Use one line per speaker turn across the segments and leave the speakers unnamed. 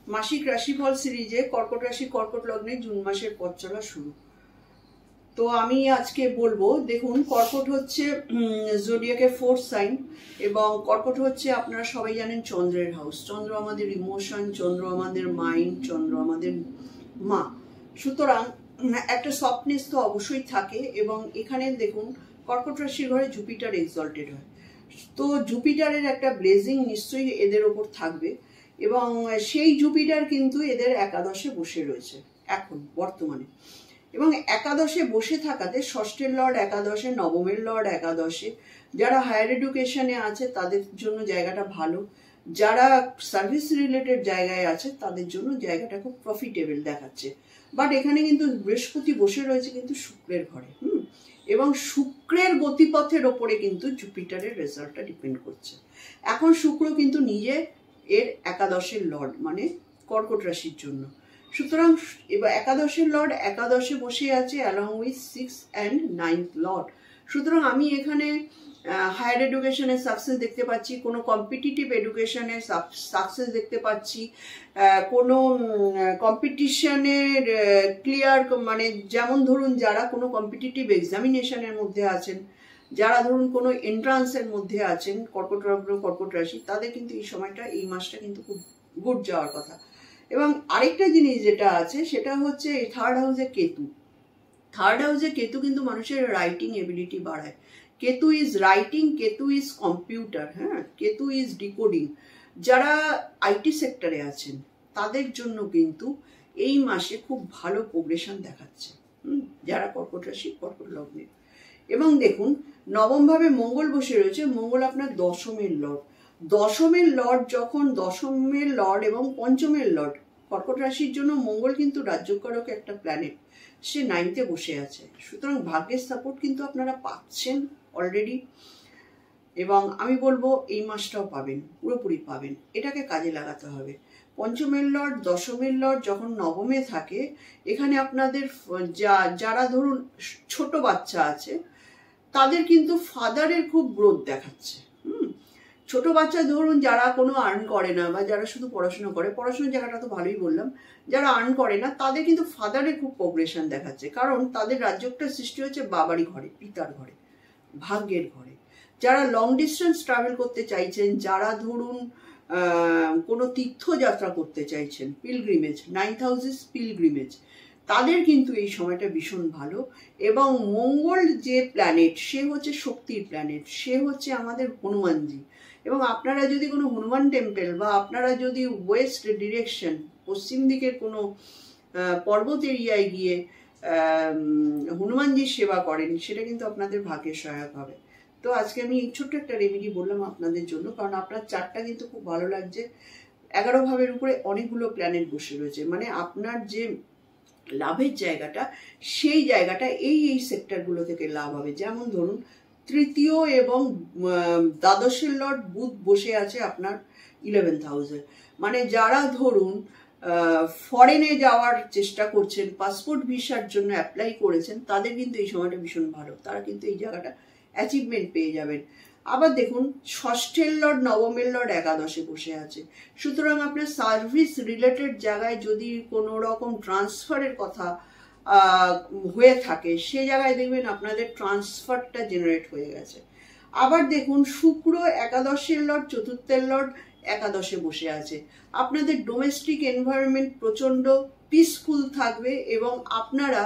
মাসিক রাশিফল সিরিজে কর্কট রাশি কর্কট লগ্নে জুন মাসের পথ চলা শুরু। তো আমি আজকে বলবো, দেখুন কর্কট হচ্ছে জোডিয়াকের ফোর্থ সাইন এবং কর্কট হচ্ছে আপনারা সবাই জানেন চন্দ্রের হাউস। চন্দ্র আমাদের ইমোশন, চন্দ্র আমাদের মাইন্ড, চন্দ্র আমাদের মা। সুতরাং একটা সফটনেস তো অবশ্যই থাকে এবং এখানে দেখুন কর্কট রাশির ঘরে জুপিটার এক্সল্টেড হয়, তো জুপিটারের একটা ব্লেজিং নিশ্চয়ই এদের ওপর থাকবে এবং সেই জুপিটার কিন্তু এদের একাদশে বসে রয়েছে এখন বর্তমানে। এবং একাদশে বসে থাকাতে ষষ্ঠের লর্ড একাদশে, নবমের লর্ড একাদশে, যারা হায়ার এডুকেশনে আছে তাদের জন্য জায়গাটা ভালো, যারা সার্ভিস রিলেটেড জায়গায় আছে তাদের জন্য জায়গাটা খুব প্রফিটেবল দেখাচ্ছে। বাট এখানে কিন্তু বৃহস্পতি বসে রয়েছে কিন্তু শুক্রের ঘরে, এবং শুক্রের গতিপথের ওপরে কিন্তু জুপিটারের রেজাল্টটা ডিপেন্ড করছে। এখন শুক্র কিন্তু নিজে এর একাদশের লর্ড, মানে কর্কট রাশির জন্য। সুতরাং এবার একাদশের লর্ড একাদশে বসে আছে along with 6 and 9th Lord. সুতরাং আমি এখানে হায়ার এডুকেশনের সাকসেস দেখতে পাচ্ছি, কোনো কম্পিটিটিভ এডুকেশনের সাকসেস দেখতে পাচ্ছি, কোনো কম্পিটিশনের ক্লিয়ার, মানে যেমন ধরুন যারা কোনো কম্পিটিটিভ এক্সামিনেশনের মধ্যে আছেন, যারা ধরুন কোনো এন্ট্রান্সের মধ্যে আছেন, কর্কট রাশি, তাদের কিন্তু এই সময়টা, এই মাসটা কিন্তু খুব গুড যাওয়ার কথা। এবং আরেকটা জিনিস যেটা আছে সেটা হচ্ছে এই থার্ড হাউসে কেতু। থার্ড হাউসে কেতু কিন্তু মানুষের রাইটিং এবিলিটি বাড়ায়। Ketu is writing, Ketu is computer, Ketu is decoding. যারা আইটি সেক্টরে আছেন তাদের জন্য কিন্তু এই মাসে খুব ভালো প্রোগ্রেশন দেখাচ্ছে, যারা কর্কট রাশি কর্কট লগ্নে। এবং দেখুন নবম ভাবে মঙ্গল বসে রয়েছে, মঙ্গল আপনার দশমের লর্ড। দশমের লর্ড যখন, দশমের লর্ড এবং পঞ্চমের লর্ড, কর্কট রাশির জন্য মঙ্গল কিন্তু রাজ্যকারক একটা প্ল্যানেট, সে 9th বসে আছে। সুতরাং ভাগ্যের সাপোর্ট কিন্তু আপনারা পাচ্ছেন অলরেডি, এবং আমি বলবো এই মাসটাও পাবেন, পুরোপুরি পাবেন। এটাকে কাজে লাগাতে হবে। পঞ্চমের লর্ড দশমের লর্ড যখন নবমে থাকে, এখানে আপনাদের যারা ধরুন ছোট বাচ্চা আছে তাদের কিন্তু ফাদারের খুব গ্রোথ দেখাচ্ছে। ছোট বাচ্চা ধরুন যারা কোনো আর্ন করে না বা যারা শুধু পড়াশোনা করে, পড়াশোনার জায়গাটা তো ভালোই বললাম, যারা আর্ন করে না তাদের কিন্তু ফাদারের খুব প্রোগ্রেশন দেখাচ্ছে, কারণ তাদের রাজ্যটা সৃষ্টি হচ্ছে বাবারই ঘরে, পিতার ঘরে, ভাগ্যের ঘরে। যারা লং ডিস্টেন্স ট্রাভেল করতে চাইছেন, যারা ধরুন কোনো তীর্থযাত্রা করতে চাইছেন, পিলগ্রিমেজ, 9th হাউসেস পিলগ্রিমেজ, তাদের কিন্তু এই সময়টা ভীষণ ভালো। এবং মঙ্গল যে প্ল্যানেট, সে হচ্ছে শক্তির প্ল্যানেট, সে হচ্ছে আমাদের হনুমানজি। এবং আপনারা যদি কোনো হনুমান টেম্পল বা আপনারা যদি ওয়েস্ট ডিরেকশন, পশ্চিম দিকের কোনো পর্বত এরিয়ায় গিয়ে হনুমানজির সেবা করেন, সেটা কিন্তু আপনাদের ভাগ্যের সহায়ক হবে। তো আজকে আমি এই ছোট্ট একটা রেমেডি বললাম আপনাদের জন্য, কারণ আপনার চার্টটা কিন্তু খুব ভালো লাগছে। 11 ভাবের উপরে অনেকগুলো প্ল্যানেট বসে রয়েছে, মানে আপনার যে লাভের জায়গাটা, সেই জায়গাটা এই সেক্টরগুলো থেকে লাভ হবে। যেমন ধরুন তৃতীয় এবং দ্বাদশের লর্ড বুধ বসে আছে আপনার 11th হাউসে, মানে যারা ধরুন ফরেনে যাওয়ার চেষ্টা করছেন, পাসপোর্ট ভিসার জন্য অ্যাপ্লাই করেছেন, তাদের কিন্তু এই সময়টা ভীষণ ভালো, তারা কিন্তু এই জায়গাটা অ্যাচিভমেন্ট পেয়ে যাবেন। আবার দেখুন ষষ্ঠের লর্ড নবমের লর্ড একাদশে বসে আছে। সুতরাং আপনার সার্ভিস রিলেটেড জায়গায় যদি কোনো রকম ট্রান্সফারের কথা হয়ে থাকে, সে জায়গায় দেখবেন আপনাদের ট্রান্সফারটা জেনারেট হয়ে গেছে। আবার দেখুন শুক্র একাদশের লর্ড চতুর্থের লর্ড একাদশে বসে আছে। আপনাদের ডোমেস্টিক এনভায়রনমেন্ট প্রচন্ড পিসফুল থাকবে এবং আপনারা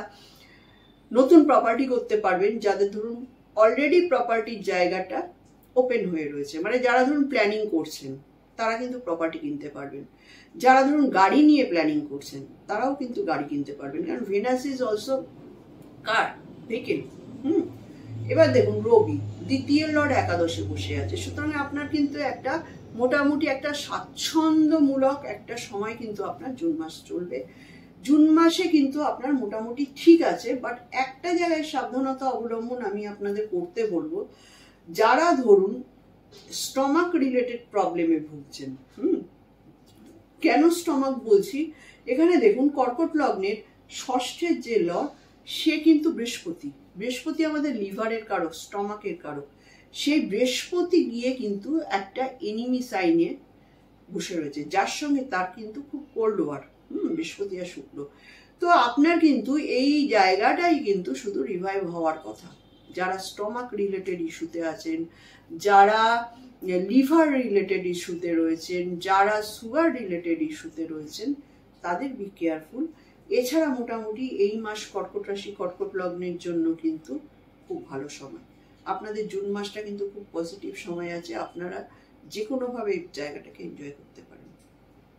নতুন প্রপার্টি করতে পারবেন, যাদের ধরুন অলরেডি প্রপার্টির জায়গাটা ওপেন হয়ে রয়েছে, মানে যারা ধরুন প্ল্যানিং করছেন তারা কিন্তু প্রপার্টি কিনতে পারবেন। যারা ধরুন গাড়ি নিয়ে প্ল্যানিং করছেন তারাও কিন্তু গাড়ি কিনতে পারবেন, কারণ Venus is also car, vehicle. এবার দেখুন রবি দ্বিতীয় লর্ড একাদশে বসে আছে। সুতরাং আপনার কিন্তু একটা মোটামুটি একটা স্বাচ্ছন্দ্যমূলক একটা সময় কিন্তু আপনার জুন মাস চলবে। জুন মাসে কিন্তু আপনার মোটামুটি ঠিক আছে, বাট একটা জায়গায় সাবধানতা অবলম্বন আমি আপনাদের করতে বলবো। যারা ধরুন স্টমাক রিলেটেড প্রবলেমে ভুগছেন, কেন স্টমাক বলছি, এখানে দেখুন কর্কট লগ্নের ষষ্ঠের যে লর্ড, সে কিন্তু বৃহস্পতি। বৃহস্পতি আমাদের লিভারের কারক, স্টমাকের কারক। সেই বৃহস্পতি গিয়ে কিন্তু একটা এনিমি সাইনে বসে রয়েছে, যার সঙ্গে তার কিন্তু খুব কোল্ড ওয়ার, বৃহস্পতি আর শুক্র। তো আপনার কিন্তু এই জায়গাটাই কিন্তু শুধু রিভাইভ হওয়ার কথা। যারা স্টমাক রিলেটেড ইস্যুতে আছেন, যারা লিভার রিলেটেড ইস্যুতে রয়েছেন, যারা সুগার রিলেটেড ইস্যুতে রয়েছেন, তাদের বি কেয়ারফুল। এছাড়া মোটামুটি এই মাস কর্কট রাশি কর্কট লগ্নের জন্য কিন্তু খুব ভালো সময়। আপনাদের জুন মাসটা কিন্তু খুব পজিটিভ সময় আছে, আপনারা যে কোনোভাবে এই জায়গাটাকে এনজয় করতে পারেন।